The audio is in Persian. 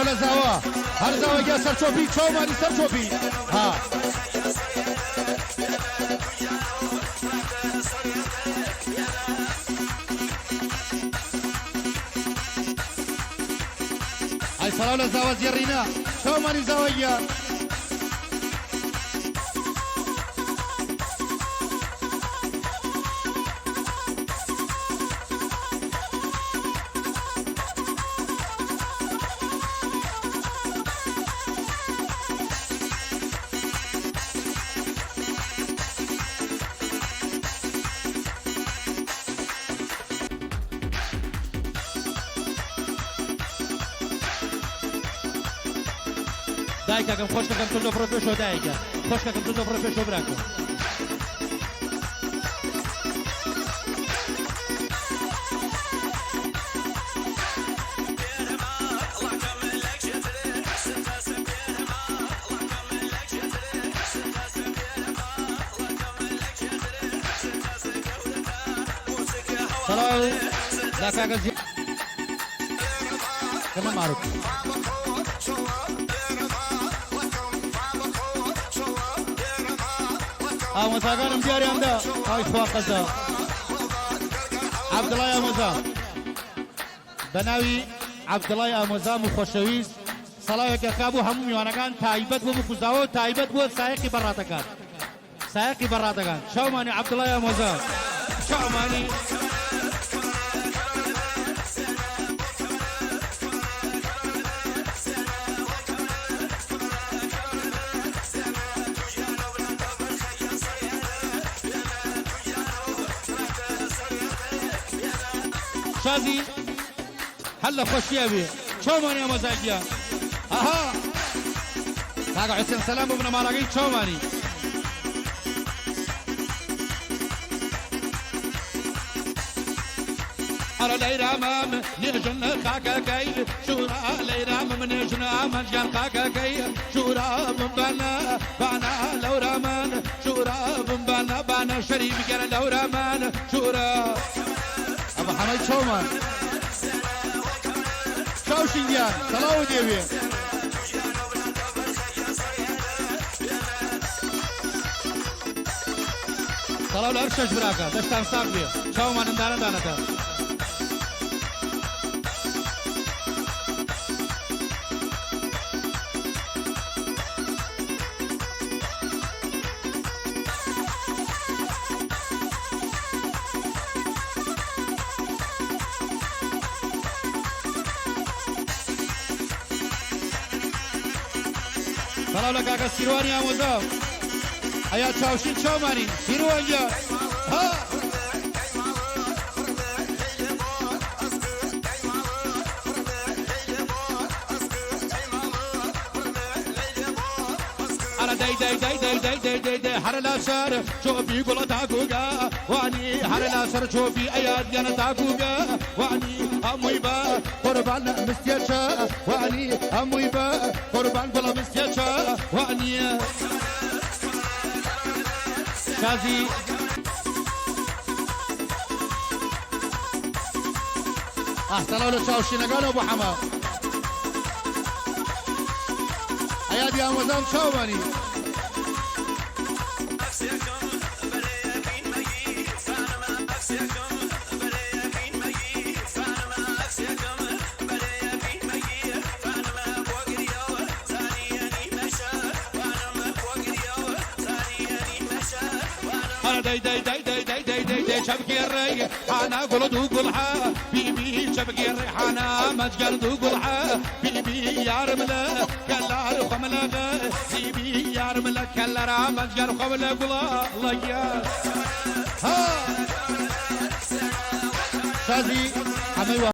سلام زاوا هر زاوا گه سر چوبی چومانی سر چوبی ها ای سلام زاوا زیرینا چومانی زاوا گه دایکم خوش کردم تو دو پروفشو دایکم خوش کردم تو دو پروفشو براکم سلام لا كاغز كمان معروف مساقانم دیاری هم دا آی خواه قصا عبدالله آموزا بناوی عبدالله آموزا مخوشویز صلاحی که خوابو همو میوانگان تایبت بو مخوزاو تایبت بو سایقی براتکان سایقی براتکان شاومانی عبدالله آموزا شاومانی شازي هلا خوشي ابي شوماني يا مزاجيا اها كاغا حسين سلام ابن ماراقي شوماني على ليرامام نجن كاكا كاي شورا ليرامام نجن امجان كاكا كاي شورا بنا بنا لورامان شورا بنا شريف كان لورامان شورا ابو حميد شومان شو شنجان سلاو ديوي سلاو لارشش براكا دشتان صاحبي شومان اندانا دانتا سلام لك كاكا سيرواني آموزا ايا تشاوشين شوماني سيروان جا ها انا داي داي داي داي داي داي داي داي حرلا شار شوفي قول تاكوغا واني حرلا شار شوفي اياد يانا تاكوغا واني امويبا قربان مستيشا واني امويبا قربان بلا مستيشا واني شازي احسنوا للشاوشينغان ابو حمام اياد يا مزام شوماني داي داي داي داي داي داي داي داي شبكي الريحانة قلدو قلحة بيبي شبكي الريحانة مجقل دو قلحة بيبي يا رملة كلار خملة بيبي يا رملة كلار مجقل خملة قلا الله يا ها شازي